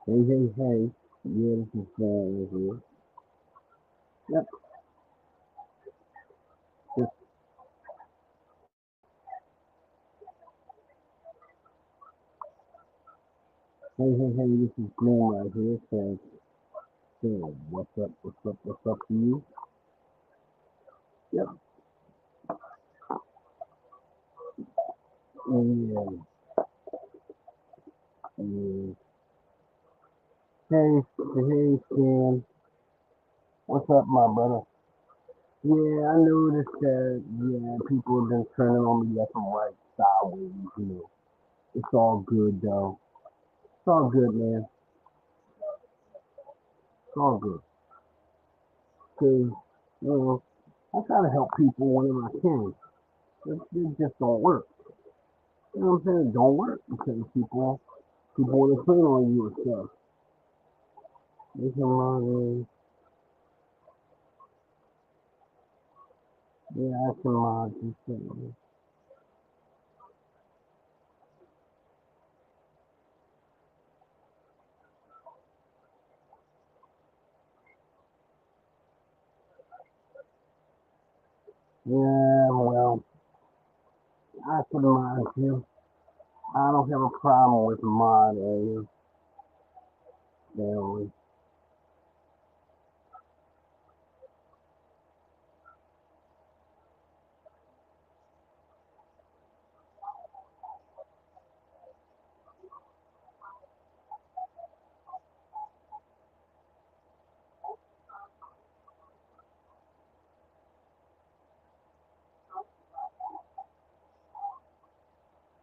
Hey, hey, hey. Yeah, this is right here. Yep. Just, hey, hey, hey. This is Glenn right here. So, what's up? What's up? What's up to you? Yep. And, and hey, hey, Stan. What's up, my brother? Yeah, I noticed that. Yeah, people have been turning on me left and right, sideways. It's all good though. It's all good, man. It's all good. Cause I try to help people whenever I can. It just don't work. You know what I'm saying? It don't work because people want to turn on you and stuff. They come on and yeah, I can lodge and stuff. Yeah, well, I can mod you. I don't have a problem with mod you. Family.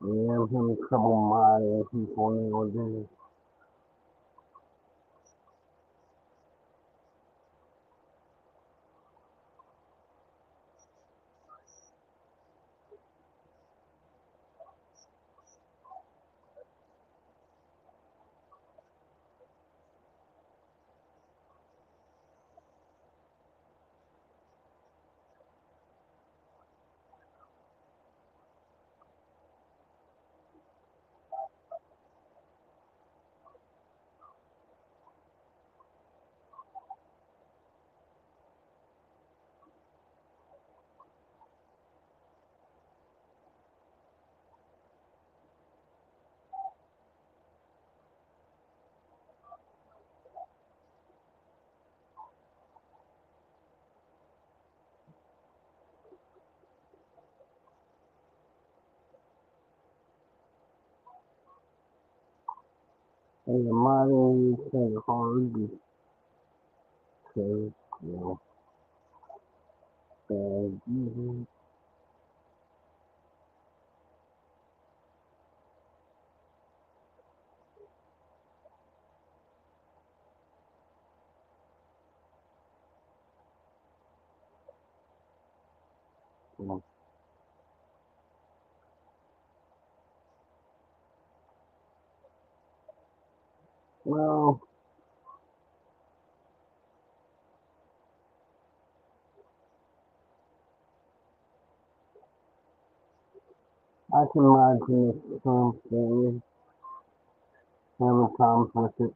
Yeah, I'm having a couple mod people nowadays. And the modding is kind of hard because, you know, mhm, you know, well, I can imagine if something having problems with it.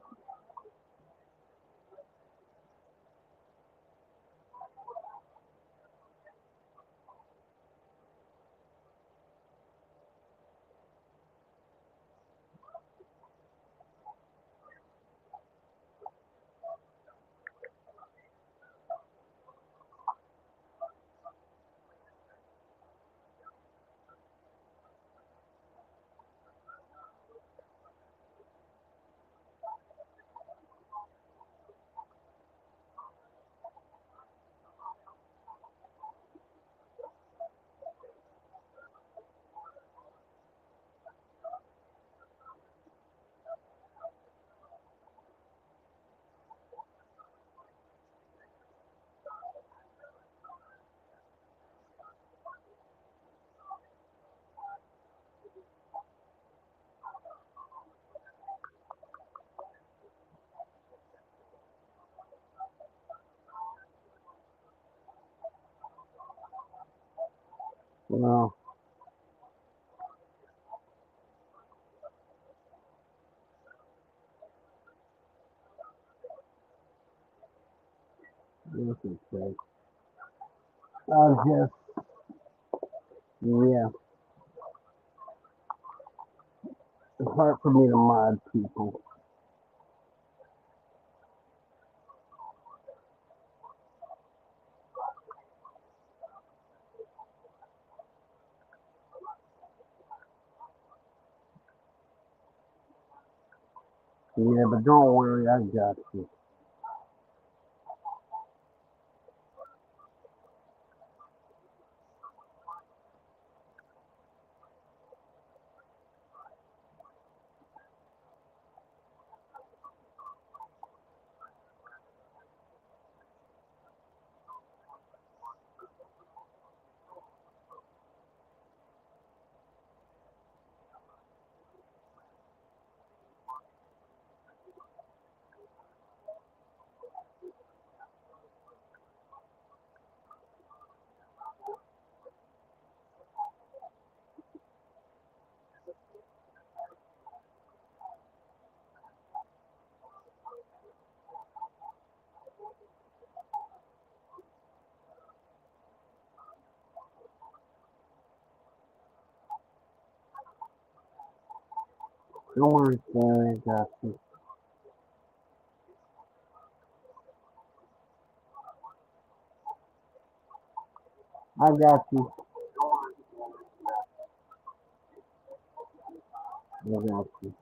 Well, can say. I just, yeah, it's hard for me to mod people. Yeah, but don't worry, I got you. Don't worry, Stanley, I got you. I got you. I got you.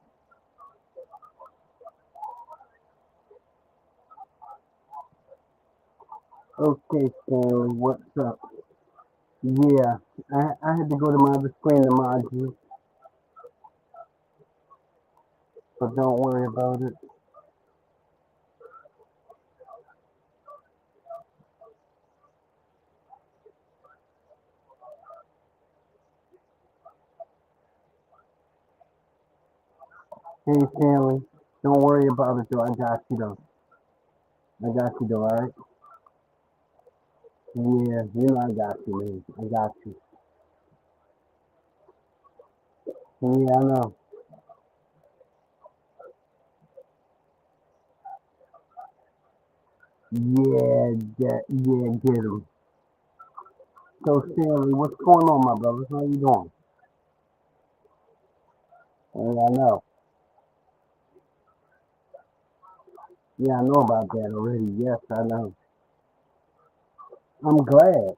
Okay, Stanley, what's up? Yeah, I had to go to my other screen to mod you, but don't worry about it. Hey, Stanley, don't worry about it, though. I got you, though. I got you, though, alright? Yeah, you know I got you, man. I got you. Yeah, I know. Yeah, get him. So, Stanley, what's going on, my brother? How you doing? Yeah, I know. Yeah, I know about that already. Yes, I know. I'm glad.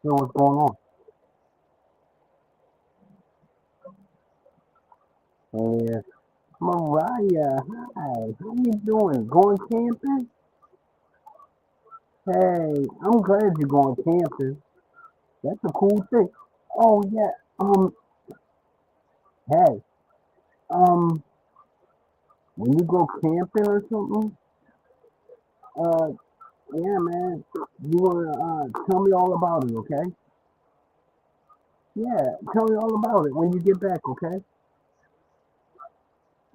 So, what's going on? Yeah. Mariah, hi. How you doing? Going camping? Hey, I'm glad you're going camping. That's a cool thing. Oh yeah. Hey. Um, when you go camping or something, uh, yeah, man. You wanna tell me all about it, okay? Yeah, tell me all about it when you get back, okay?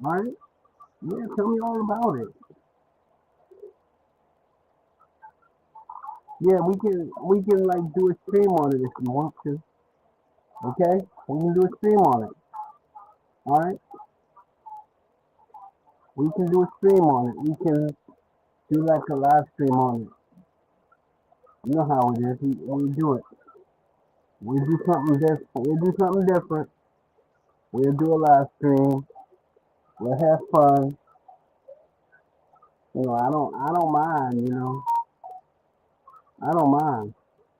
All right. Yeah, tell me all about it. Yeah, we can like do a stream on it if you want to. Okay? We can do a stream on it. All right? We can do a stream on it. We can do like a live stream on it. You know how it is. We do it. We do something different. We do something different. We'll do a live stream. We'll have fun. I don't mind. I don't mind.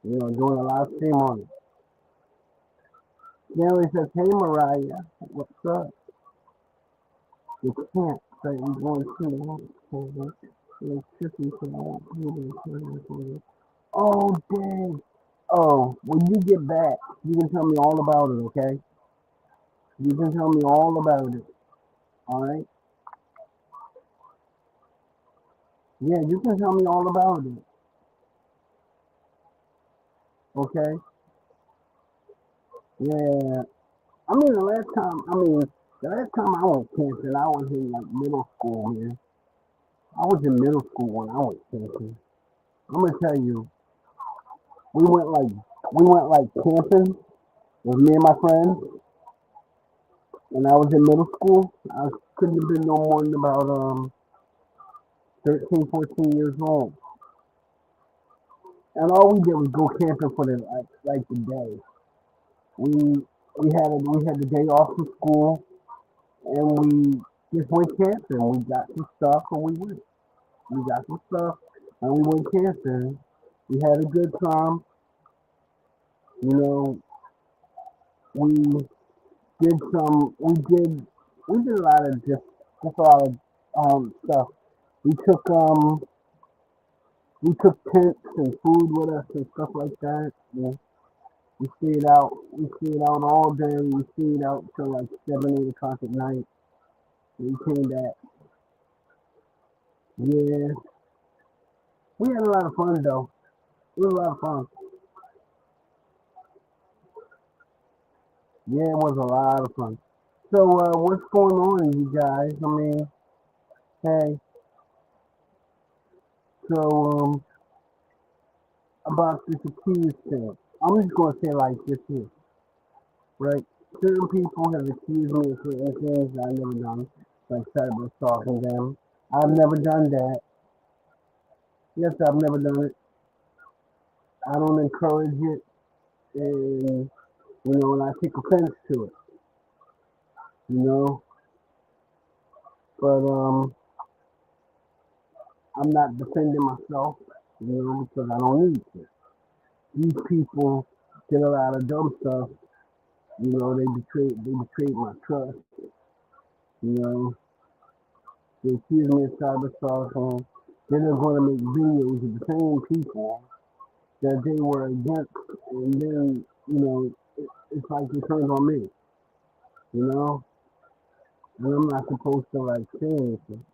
Doing a live stream on it. Stanley says, "Hey Mariah, what's up? You can't say we're going to it's tricky so I want. Oh dang. Oh, when you get back, you can tell me all about it, okay? You can tell me all about it. Alright? Yeah, you can tell me all about it. Okay? Yeah. The last time I went camping, I was in like middle school, man. I was in middle school when I went camping. I'm gonna tell you, we went like we went like camping with me and my friends, and I was in middle school. I couldn't have been no more than about 13, 14 years old. And all we did was go camping for the day. We we had the day off from school, and we just went camping. We got some stuff and we went. We got some stuff and we went camping. We had a good time. You know, we did some. We did a lot of just a lot of stuff. We took um we took tents and food with us and stuff like that. Yeah. We stayed out. We stayed out all day. We stayed out till like 7, 8 o'clock at night. We came back. Yeah, we had a lot of fun though. It was a lot of fun. Yeah, it was a lot of fun. So, what's going on, you guys? I mean, hey, so, about this accused thing. I'm just gonna say like this here, right? Certain people have accused me of certain things I've never done, like cyber stalking them. I've never done that. Yes, I've never done it. I don't encourage it, and and I take offense to it, you know. But I'm not defending myself, because I don't need to. These people did a lot of dumb stuff. They betrayed my trust. You know, they accused me of cyber stalking. Then they're going to make videos of the same people that they were against, and then it's like it turns on me. You know, and I'm not supposed to like say anything.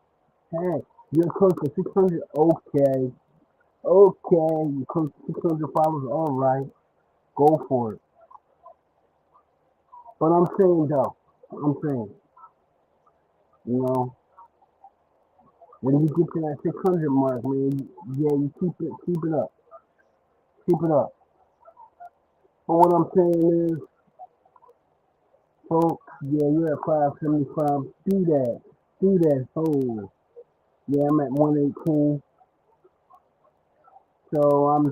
Hey, you're close to 600. Okay, okay, you're close to 600 followers. All right, go for it. But I'm saying though, I'm saying, you know, when you get to that 600 mark, man, yeah, you keep it up, keep it up. But what I'm saying is, folks, yeah, you're at 575. Do that. Oh, yeah, I'm at 118. So I'm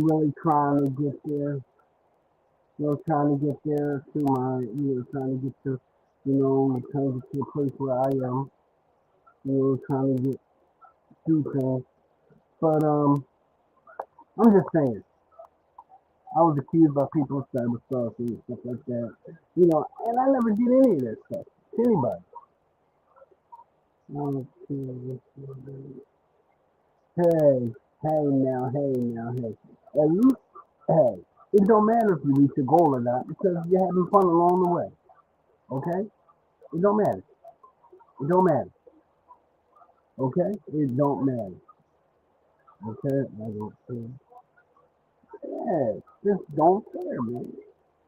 really trying to get there. Trying to get there to trying to get to, trying to get to a place where I am. Trying to get through things. But I'm just saying, I was accused by people of cyber stuff and stuff like that. And I never did any of that stuff to anybody. Hey, hey. At least, hey, it don't matter if you reach your goal or not because you're having fun along the way. Okay? It don't matter. It don't matter. Okay? It don't matter. Okay? I don't care. Yeah, just don't care, man.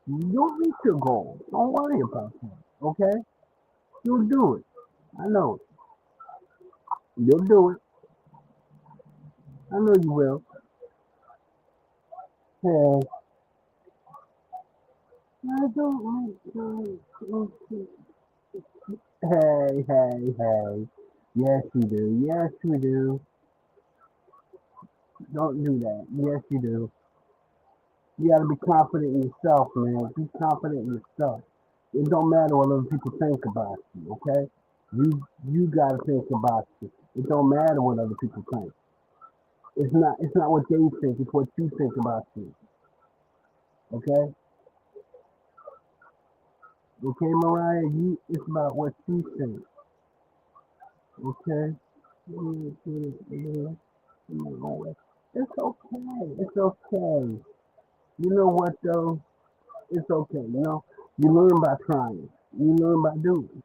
You'll reach your goal. Don't worry about that. Okay? You'll do it. I know it. You'll do it. I know you will. Hey, I don't like hey. Yes, you do. Yes, you do. Don't do that. Yes, you do. You gotta be confident in yourself, man. Be confident in yourself. It don't matter what other people think about you, okay? You gotta think about you. It don't matter what other people think. It's not what they think, it's what you think about you. Okay? Okay, Mariah, it's about what you think. Okay? It's okay. It's okay. You know what though? It's okay. You learn by trying. You learn by doing.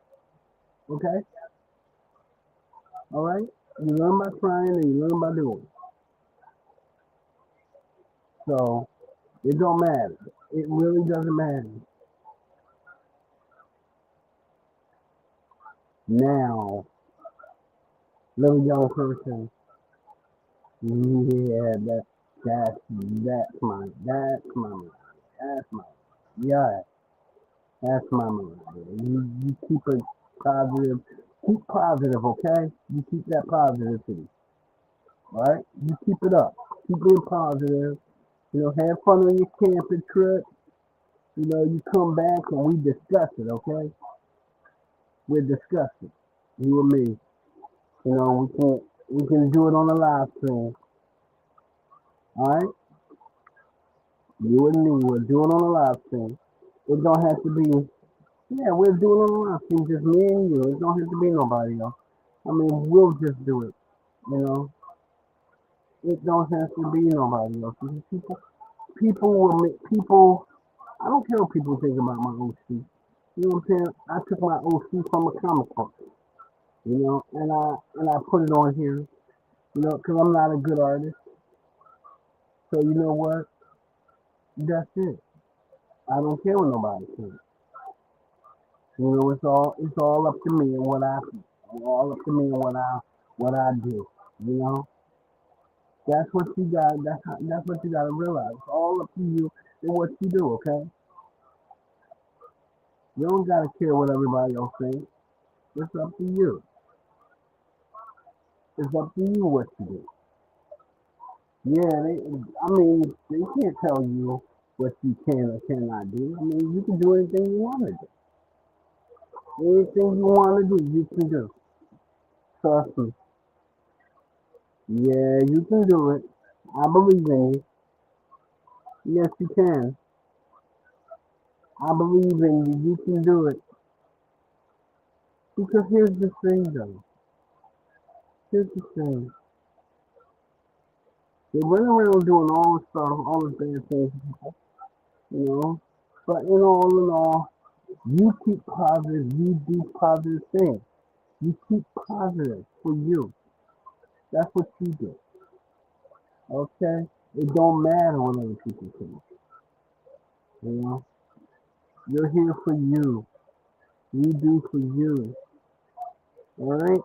Okay? All right? You learn by trying and you learn by doing. So it don't matter. It really doesn't matter. Now, little young person. Yeah, that's my that's my yeah, that's my mind. You keep it positive. Keep positive, okay? You keep that positivity. right? You keep it up. Keep being positive. Have fun on your camping trip. You come back and we discuss it, okay? We're discussing. You and me. We can do it on a live stream. Alright? You and me, we'll do it on a live stream. It don't have to be, yeah, we'll do it on a live stream, just me and you. It don't have to be nobody else. I mean, we'll just do it. You know, it don't have to be nobody else. Because people will make people. I don't care what people think about my OC. You know what I'm saying? I took my OC from a comic book. And I put it on here. Because I'm not a good artist. So you know what? That's it. I don't care what nobody thinks. It's all up to me and all up to me and what I do. You know, that's what you got. That's what you got to realize. It's all up to you and what you do. Okay, you don't gotta care what everybody else thinks. It's up to you. It's up to you what you do. Yeah, I mean, they can't tell you what you can or cannot do. I mean, you can do anything you want to do. Anything you want to do, you can do. Trust me. Yeah, you can do it. I believe in you. Yes, you can. I believe in you. You can do it. Because here's the thing, though. Here's the thing. They run around doing all the stuff, all the bad things, you know. But in all, you keep positive. You do positive things. You keep positive for you. That's what you do. Okay? It don't matter what other people think. You know. You're here for you. You do for you. Alright?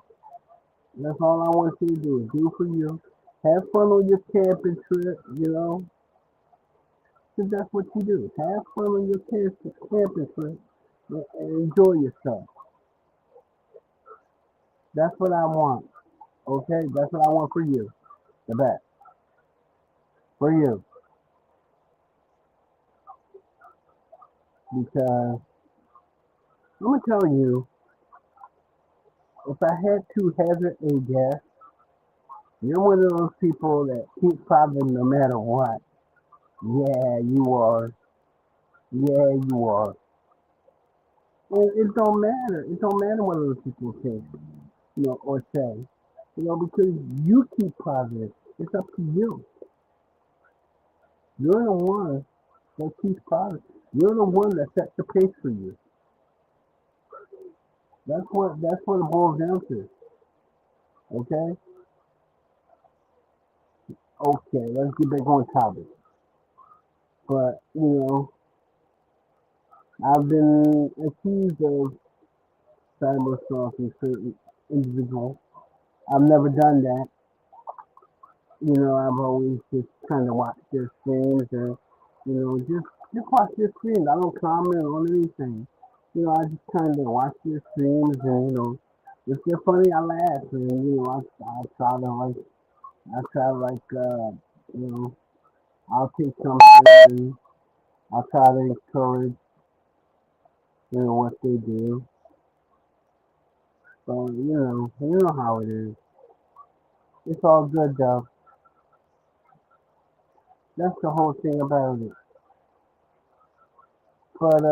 That's all I want you to do. Do for you. Have fun on your camping trip, you know. Because that's what you do. Have fun on your camping trip and enjoy yourself. That's what I want. Okay? That's what I want for you. The best. For you. Because I'm going to tell you, if I had to hazard a guess, you're one of those people that keep positive no matter what. Yeah, you are. Yeah, you are. And it don't matter. It don't matter what other people think, or say. Because you keep positive. It's up to you. You're the one that keeps positive. You're the one that sets the pace for you. That's what it boils down to. Okay? Okay, let's get back on topic. But, I've been accused of cyber stalking certain individuals. I've never done that. I've always just kind of watched their streams and, just watch their streams. I don't comment on anything. I just kind of watch their streams and, if they're funny, I laugh. And, I try to, you know, I'll take something and I'll try to encourage, what they do. So, you know how it is. It's all good though. That's the whole thing about it. But,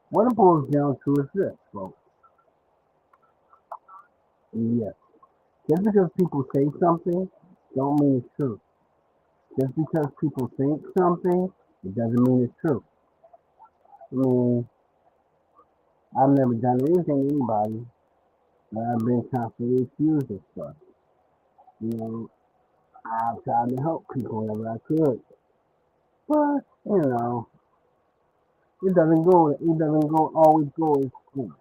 what it boils down to is this, folks. Yes. Just because people say something, don't mean it's true. Just because people think something, it doesn't mean it's true. I mean, I've never done anything to anybody, but I've been constantly accused of stuff. You know, I've tried to help people whenever I could, but it doesn't go. It doesn't go always go as planned.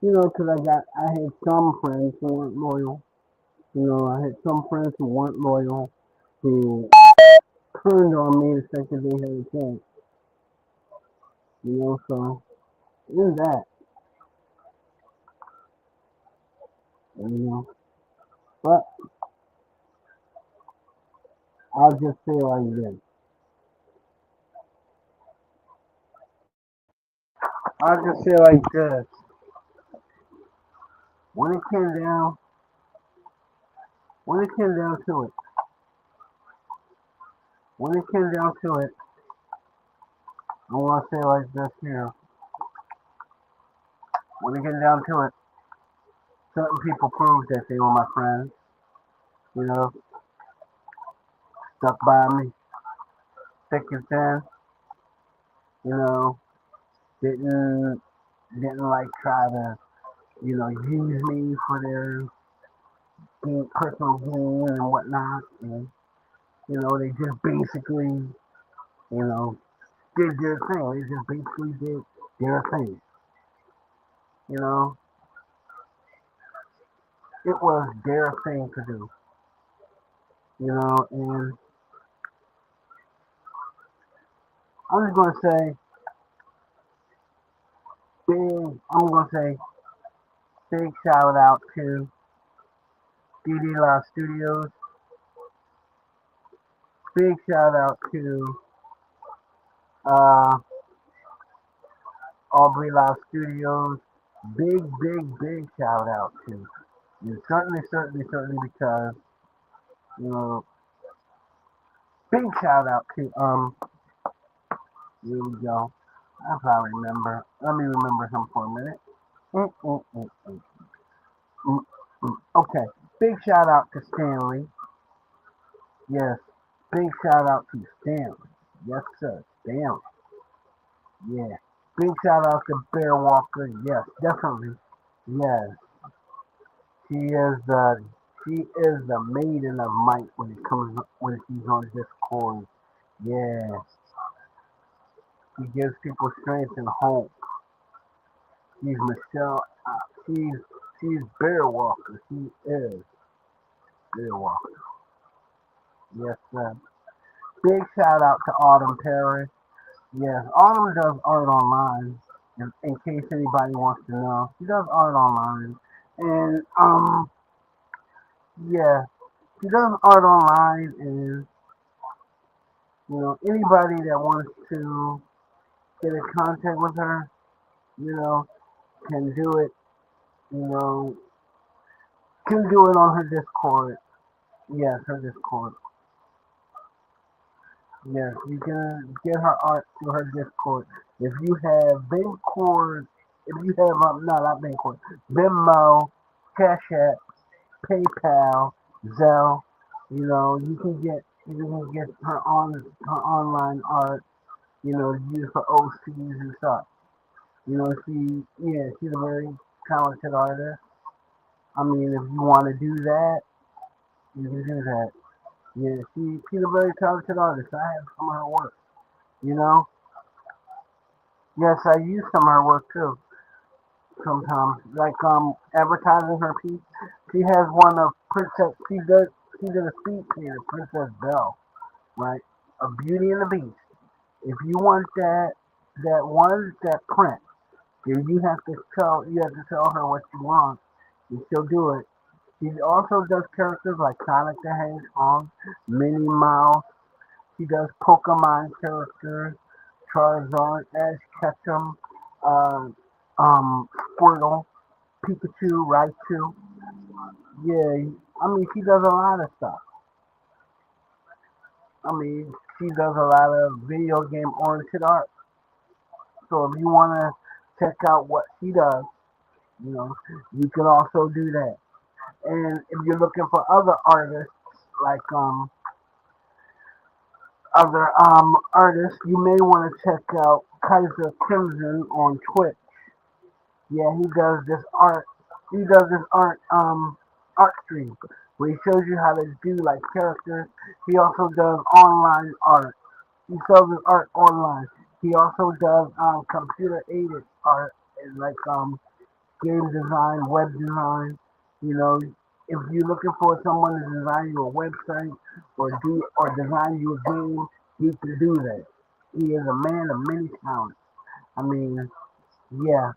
Because I had some friends who weren't loyal. I had some friends who weren't loyal, who turned on me the second they had a chance. So there's that. You know, But I'll just say like this. I'll just say like this. When it came down, when it came down to it, when it came down to it, I want to say like this here. When it came down to it, certain people proved that they were my friends. You know, stuck by me, thick and thin. You know, didn't like try to use me for their personal gain and whatnot. And they just basically did their thing. They just basically did their thing. You know, it was their thing to do. And I'm just gonna say I'm gonna say big shout out to DD Live Studios. Big shout out to uh, Aubrey Live Studios. Big shout out to you. Certainly because you know. Big shout out to here we go. I probably remember. Let me remember him for a minute. Mm, mm, mm, mm, mm, mm. Okay. Big shout out to Stanley. Yes. Big shout out to Stanley. Yes, sir. Stanley. Yeah. Big shout out to Bear Walker. Yes, definitely. Yes. She is the maiden of might when she's on Discord. Yeah. She gives people strength and hope. She's Michelle. She's Bear Walker. She is Bear Walker. Yes, sir. Big shout out to Autumn Paris. Yes, Autumn does art online. In case anybody wants to know, she does art online, and yeah, she does art online, and anybody that wants to get in contact with her, you know, can do it. You know, can do it on her Discord. Yes, her Discord. Yes, you can get her art through her Discord. If you have Bitcoin, if you have no, not Bitcoin, Venmo, Cash App, PayPal, Zelle, you can get her online art, used for OCs and stuff. She's a very talented artist. I mean, if you want to do that, you can do that. Yeah, she's a very talented artist. I have some of her work. You know, yes, I use some of her work too. Sometimes, like advertising her piece. She has one of Princess. She did a speech here, Princess Belle, right? A Beauty and the Beast. If you want that print, then you have to tell her what you want, and she'll do it. She also does characters like Sonic the Hedgehog, Minnie Mouse. She does Pokemon characters, Charizard, Ash Ketchum, uh, Squirtle, Pikachu, Raichu. Yeah, I mean, she does a lot of stuff. I mean, she does a lot of video game oriented art. So if you want to check out what she does, you know, you can also do that. And if you're looking for other artists, like other artists, you may want to check out Kaiser Crimson on Twitch. Yeah, he does this art. He does this art stream where he shows you how to do like characters. He also does online art. He sells his art online. He also does computer aided art and like game design, web design. You know, if you're looking for someone to design you a website or design you a game, he can do that. He is a man of many talents. I mean, yeah,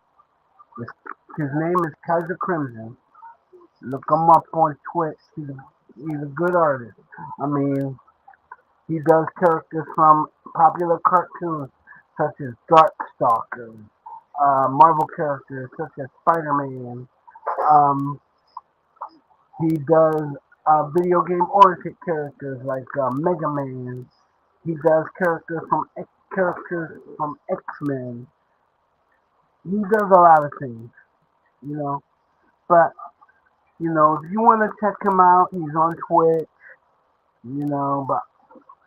his, his name is Kaiser Crimson. Look him up on Twitch. He's a good artist. I mean, he does characters from popular cartoons such as Darkstalkers, Marvel characters such as Spider-Man. Um, he does video game oriented characters like Mega Man. He does characters from X-Men. He does a lot of things, you know. But if you want to check him out, he's on Twitch, But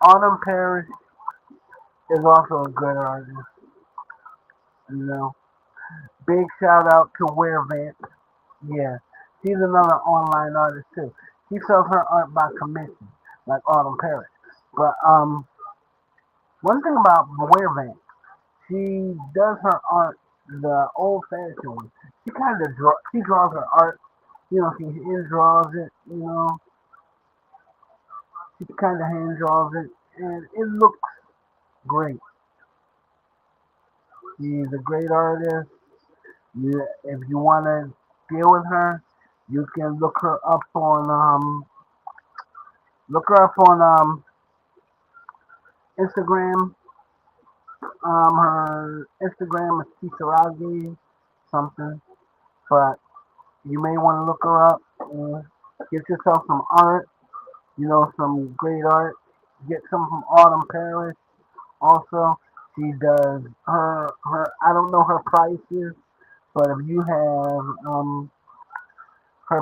Autumn Parrish is also a good artist, you know. Big shout out to Werevant. Yeah, she's another online artist too. She sells her art by commission, like Autumn Parrish. But one thing about Werevant, she does her art the old-fashioned way. She draws her art. She hand draws it. She kind of hand draws it, and it looks great. She's a great artist. If you want to deal with her, you can look her up on Instagram. Her Instagram is Kisaragi something, but you may want to look her up and get yourself some art. Some great art. Get some from Autumn Parrish. Also, she does her. I don't know her prices, but if you have her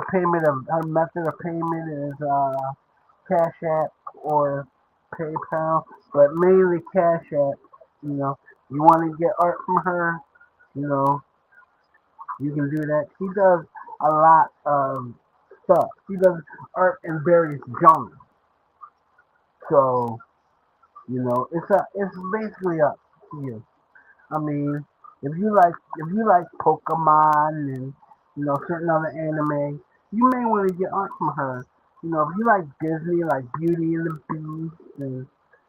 method of payment is Cash App or PayPal, but mainly Cash App. You want to get art from her, you know, you can do that. She does a lot of stuff. She does art in various genres. So, it's basically up to you. I mean, if you like Pokemon and certain other anime, you may want to get art from her. If you like Disney, like Beauty and the Beast, and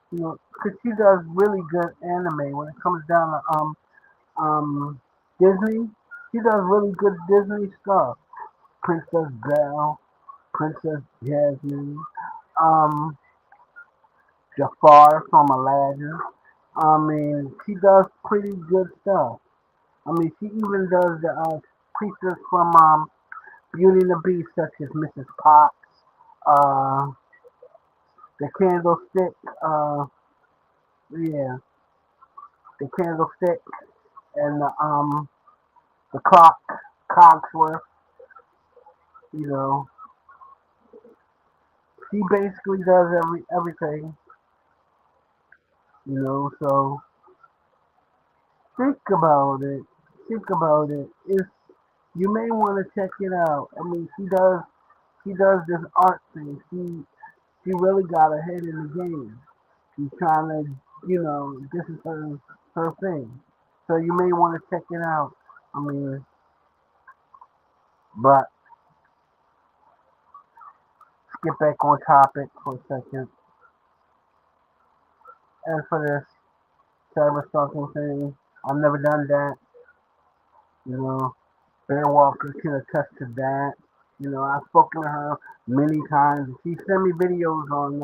'cause she does really good anime when it comes down to um Disney. She does really good Disney stuff. Princess Belle, Princess Jasmine, um Jafar from Aladdin. I mean, she does pretty good stuff. I mean, she even does the creatures from Beauty and the Beast, such as Mrs. Potts, uh, the Candlestick, yeah, the Candlestick, and the Cogsworth. You know, she basically does everything. So think about it. Think about it. You may want to check it out. I mean, she does this art thing. She really got ahead in the game. She's trying to, this is her thing. So you may want to check it out. I mean, but let's get back on topic for a second. As for this cyber stalking thing, I've never done that. You know, Bear Walker can attest to that. I've spoken to her many times. She sent me videos on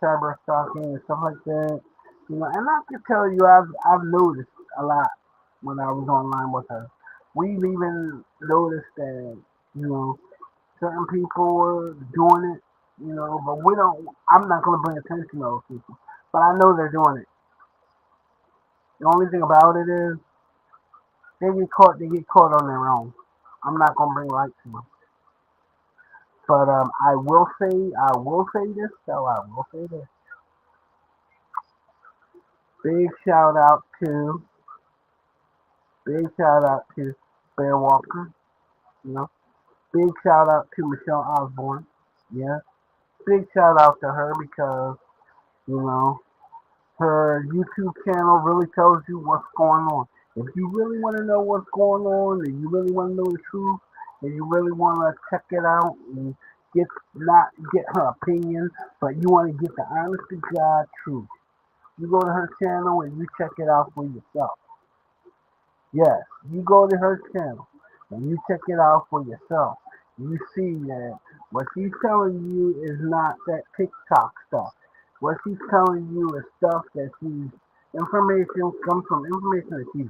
cyber stalking and stuff like that. And I can tell you, I've noticed a lot when I was online with her. We've even noticed that certain people were doing it. But we don't. I'm not gonna bring attention to those people, but I know they're doing it. The only thing about it is they get caught. They get caught on their own. I'm not gonna bring light to them. But I will say this though. I will say this. Big shout out to Big shout out to Bear Walker. You know, big shout out to Michelle Osborne. Yeah, big shout out to her because you know her YouTube channel really tells you what's going on. If you really want to know what's going on, and you really want to know the truth, and you really want to check it out and get not get her opinion, but you want to get the honest to God truth, you go to her channel and you check it out for yourself. Yes, you go to her channel. and you check it out for yourself, you see that what she's telling you is not that TikTok stuff. What she's telling you is stuff that she's information comes from information that she's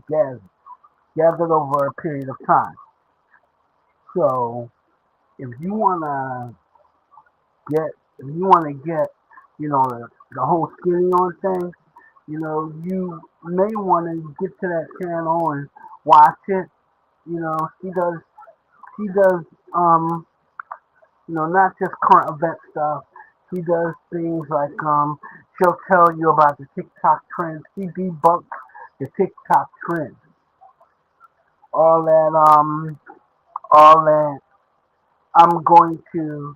gathered over a period of time. So if you wanna if you wanna get, the whole skinny on thing, you may wanna get to that channel and watch it. She does um not just current event stuff. She does things like she'll tell you about the TikTok trends. She debunks the TikTok trends. All that all that I'm going to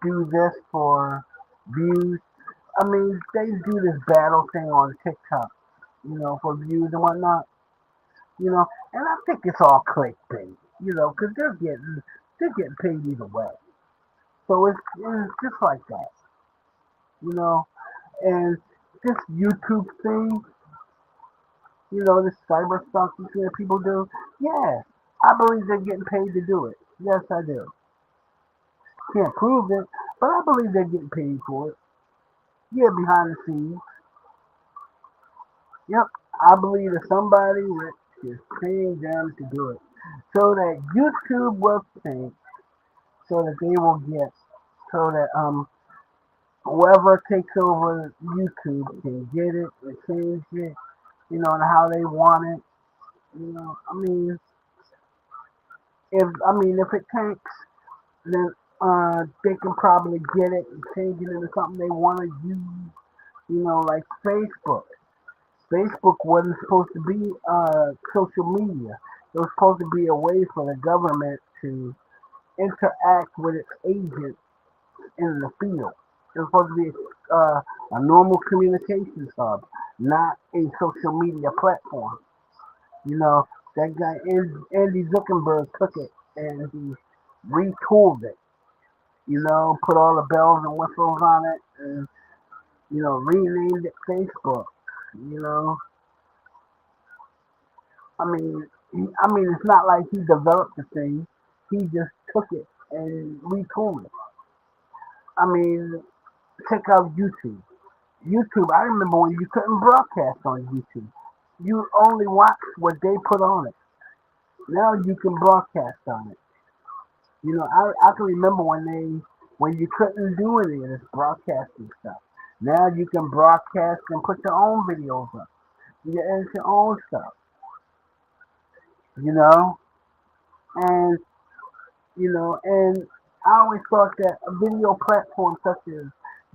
do this for views. I mean, they do this battle thing on TikTok, for views and whatnot, and I think it's all clickbait, because they're getting paid either way. So it's just like that, you know. And this YouTube thing, this cyber stuff you see that people do, yeah, I believe they're getting paid to do it. Yes, I do. Can't prove it, but I believe they're getting paid for it. Yeah, behind the scenes. Yep, I believe that somebody rich is paying them to do it, so that YouTube will think, so that they will get, so that whoever takes over YouTube can get it and change it, and how they want it. If it tanks, then they can probably get it and change it into something they want to use. Like Facebook. Facebook wasn't supposed to be social media. It was supposed to be a way for the government to interact with its agents in the field. It was supposed to be a normal communications hub, not a social media platform. That guy Andy Zuckerberg took it and he retooled it. Put all the bells and whistles on it, and renamed it Facebook. You know, it's not like he developed the thing. He just took it and retooled it. I mean, check out YouTube. YouTube, I remember when you couldn't broadcast on YouTube. You only watch what they put on it. Now you can broadcast on it. I can remember when you couldn't do any of this broadcasting stuff. Now you can broadcast and put your own videos up. You can edit your own stuff. You know, and and I always thought that a video platform such as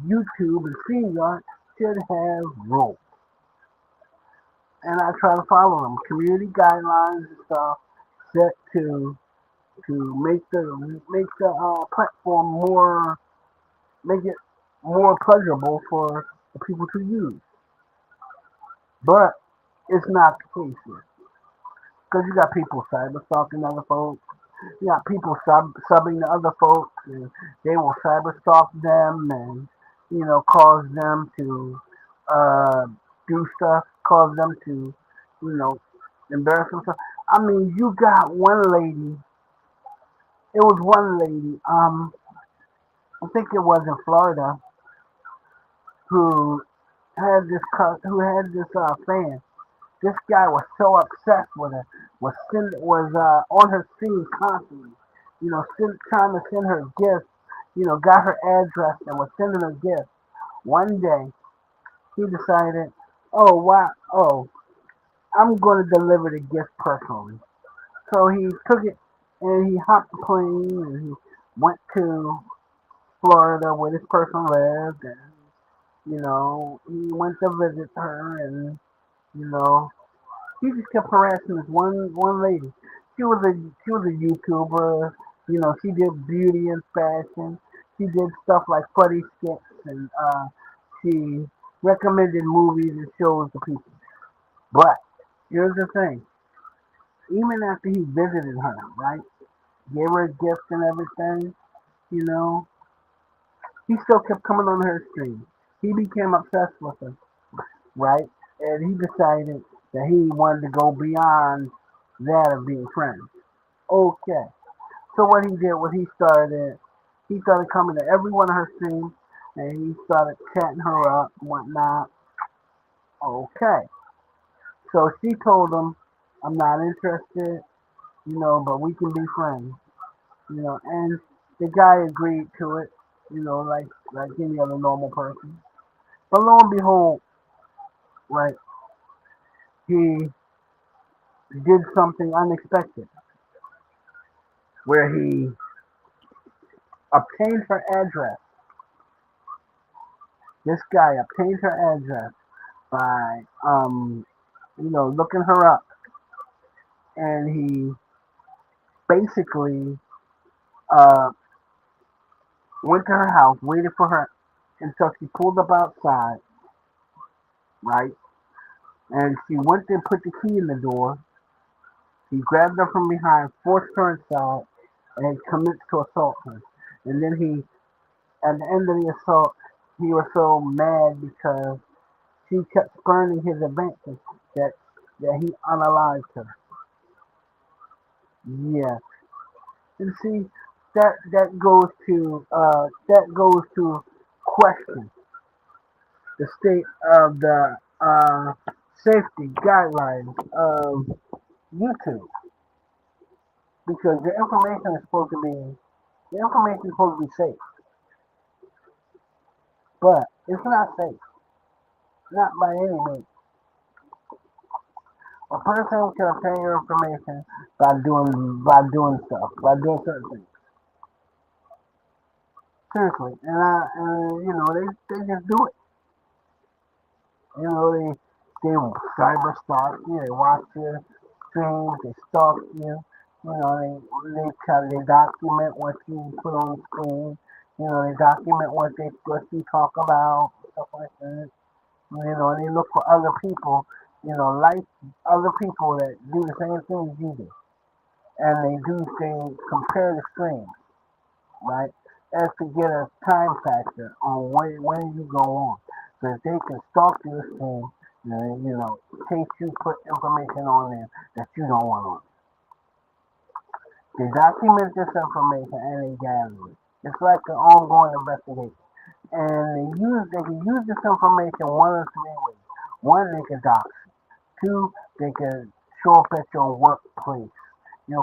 YouTube and StreamYard should have rules, and I try to follow them. Community guidelines and stuff set to make the platform make it more pleasurable for the people to use. But it's not the case here. Because you got people cyber stalking other folks. You got people subbing to other folks, and they will cyber stalk them and cause them to uh, do stuff, cause them to you know embarrass themselves. I mean, you got one lady. It was one lady. I think it was in Florida who who had this fan. This guy was so obsessed with her, was on her scene constantly, trying to send her gifts, got her address and was sending her gifts. One day, he decided, oh wow, oh, I'm going to deliver the gift personally. So he took it and he hopped the plane and he went to Florida where this person lived, and he went to visit her, and you know he just kept harassing this one lady. She was a YouTuber. She did beauty and fashion. She did stuff like funny skits, and she recommended movies and shows to people. But here's the thing: even after he visited her, right, gave her gifts and everything, you know, he still kept coming on her stream. He became obsessed with her, right? And he decided that he wanted to go beyond that of being friends. Okay. So what he did was he started coming to every one of her streams and he started chatting her up and whatnot. Okay. So she told him, I'm not interested, but we can be friends, and the guy agreed to it, like any other normal person. But lo and behold, right, he did something unexpected where he obtained her address. This guy obtained her address by looking her up, and he basically uh went to her house, waited for her until she pulled up outside, right? And she went and put the key in the door. He grabbed her from behind, forced her inside, and commits to assault her. And then at the end of the assault, he was so mad because she kept spurning his advances that he unalived her. Yeah, and see that goes to question the state of the safety guidelines of YouTube because the information is supposed to be safe, but it's not safe, not by any means. A person can obtain your information by doing certain things. Seriously, and they just do it. They cyber stalk you. They watch your streams. They stalk you. They document what you put on the screen. They document what you talk about, stuff like that. And they look for other people, like other people that do the same things you do, and they do things compare the streams, right? As to get a time factor on when you go on. So if they can stalk your stream, in case you put information on there that you don't want on. They document this information and they gather it. It's like an ongoing investigation. And they can use this information one of three ways. One, they can dox you. Two, they can show up at your workplace,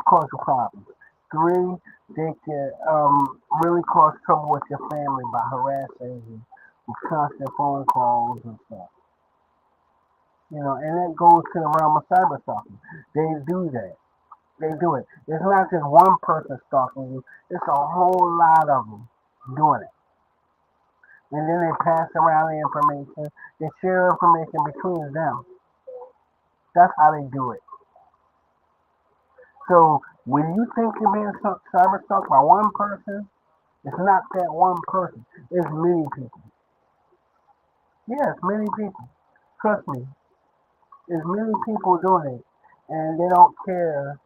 cause a problem. Three, they can really cause trouble with your family by harassing you with constant phone calls and stuff. And that goes to the realm of cyber stalking. They do that. They do it. It's not just one person stalking you. It's a whole lot of them doing it. And then they pass around the information. They share information between them. That's how they do it. So when you think you're being cyber stalked by one person, it's not that one person. It's many people. Yes, many people. Trust me. There's many people doing it. And they don't care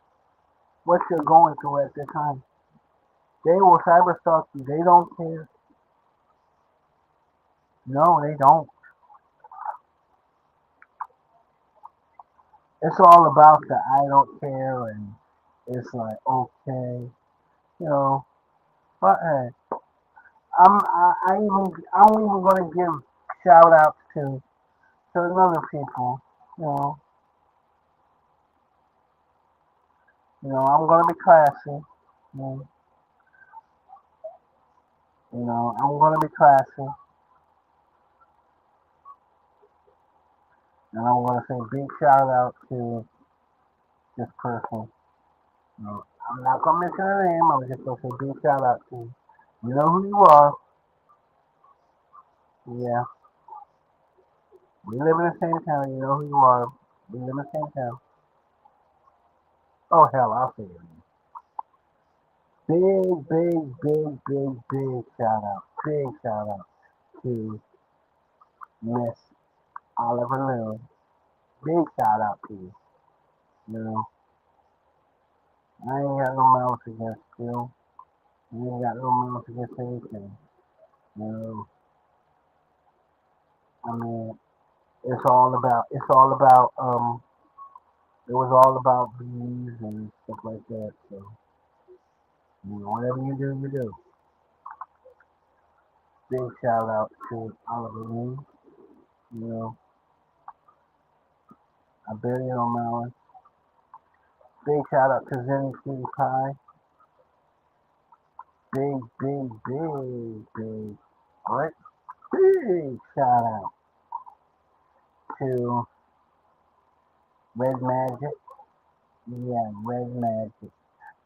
what you're going through at the time. They will cyber stalk you. They don't care. No, they don't. It's all about the I don't care and it's like okay, you know. But hey, I'm even gonna give shout outs to other people. You know, I'm gonna be classy. You know, I'm gonna be classy, and I'm gonna say big shout out to this person. I'm not gonna mention her name. I'm just gonna say big shout out to you. You know who you are. Yeah, we live in the same town. You know who you are. We live in the same town. Oh hell, I'll say it. Big shout out. Big shout out to Miss Oliver Lou. Big shout out to you. You know, I ain't got no mouth against you. I ain't got no mouth against anything. You know, I mean, it's all about It was all about bees and stuff like that. So, whatever you do, you do. Big shout out to Oliver Lee. You know, Iberian O'Malley. Big shout out to Zenny City Pie. Big, big, big, big, what? Big shout out to Red Magic. Yeah, Red Magic.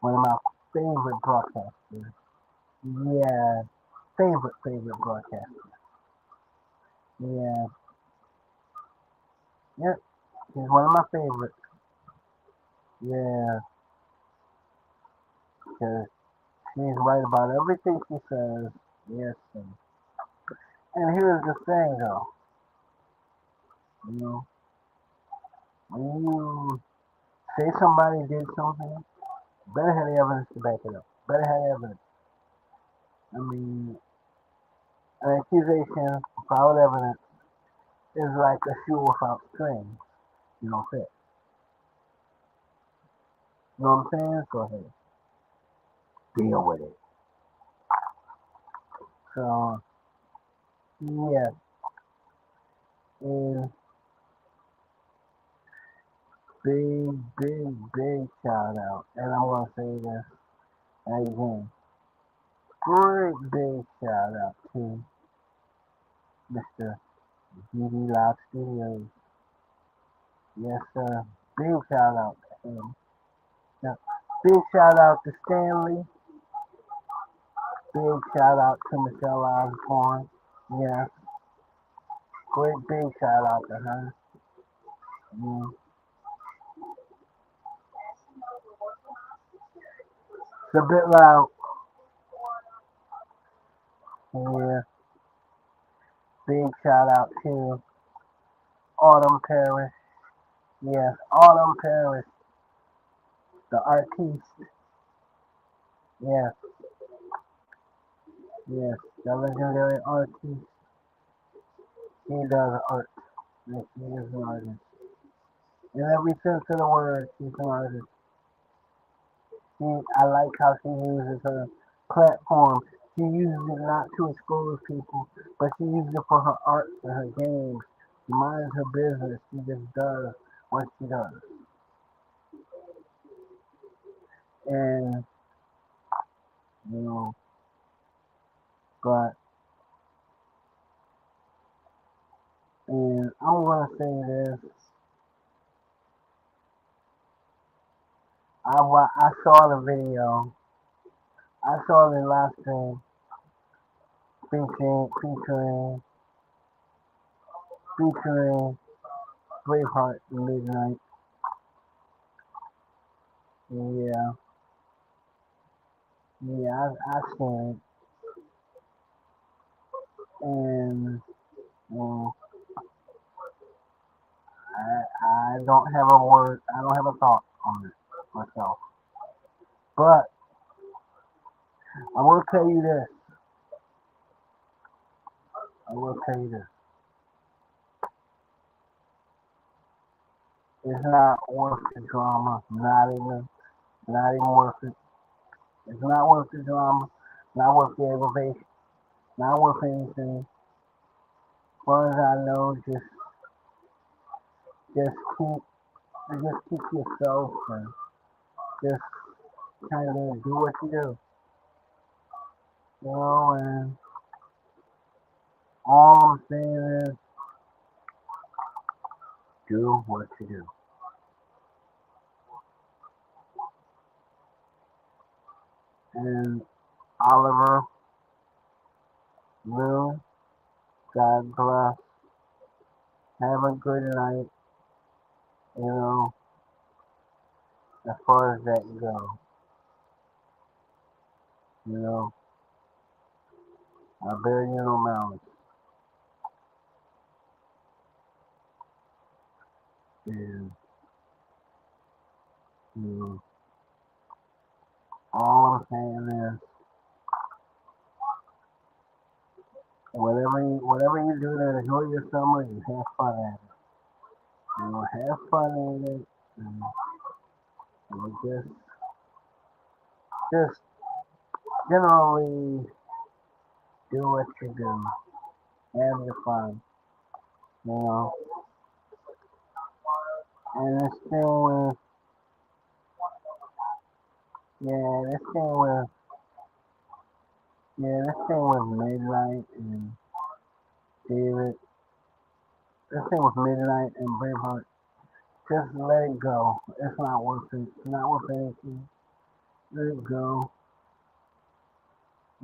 One of my favorite broadcasters. Yeah, favorite broadcaster. Yeah, yep, he's one of my favorites. Yeah, because she's right about everything she says. Yes, and here's the thing though, you know, when you say somebody did something, better have the evidence to back it up. Better have evidence. I mean, an accusation without evidence is like a shoe without strings. You don't fit. You know what I'm saying? Go ahead. Deal with it. So, yeah, is big shout out. And I'm going to say this again. Great big shout out to Mr. GD Live Studios. Yes, sir. Big shout out to him. Now, big shout out to Stanley. Big shout out to Michelle Osborne. Yes. Great big shout out to her. Mm. It's a bit loud. Yeah. Big shout out to Autumn Paris. Yes, Autumn Paris, the artiste. Yes, yes, the legendary artiste. She does art. And she is an artist. In every sense of the word, she's an artist. I like how she uses her platform. She uses it not to expose people, but she uses it for her art, for her games. She minds her business. She just does what she does. And, you know, but, and I'm going to say this. I saw the video. I saw the last stream featuring Braveheart Midnight. Yeah, yeah, I seen it, and I don't have a word. I don't have a thought on it myself. But I will tell you this. I will tell you this. It's not worth the drama. Not even worth it. It's not worth the drama. Not worth the aggravation. Not worth anything. As far as I know, just keep just keep yourself and just kind of do what you do. You know, and all I'm saying is do what you do. And Oliver, Lou, God bless. Have a good night. You know, as far as that goes. You know, I bear you no malice. And, you know, all I'm saying is whatever you do to enjoy your summer, you have fun at it. You know, have fun in it. And, just generally do what you do. Have your fun, you know. And this thing with, this thing with Midnight and David, this thing with Midnight and Braveheart, just let it go. It's not worth it. It's not worth anything. Let it go,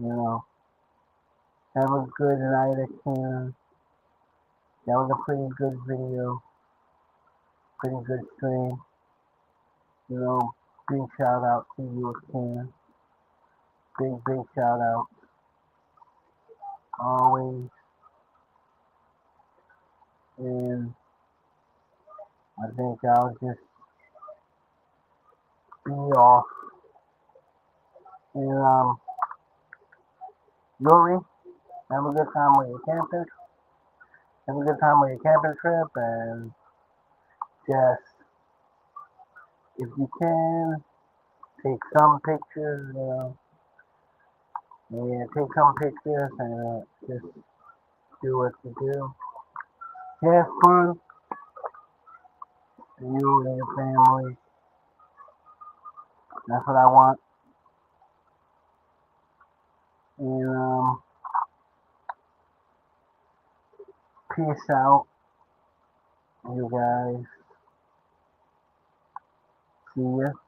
you know. Have a good night at Ken. That was a pretty good video, pretty good stream. You know, big shout out to you, Ken. Big shout out. Always. And I think I'll just be off. And, Yuri, have a good time with your camping. Have a good time with your camping trip. And just, if you can, take some pictures, you know. Yeah, take some pictures and just do what you do. Have fun, you and your family. That's what I want. And peace out, you guys. See ya.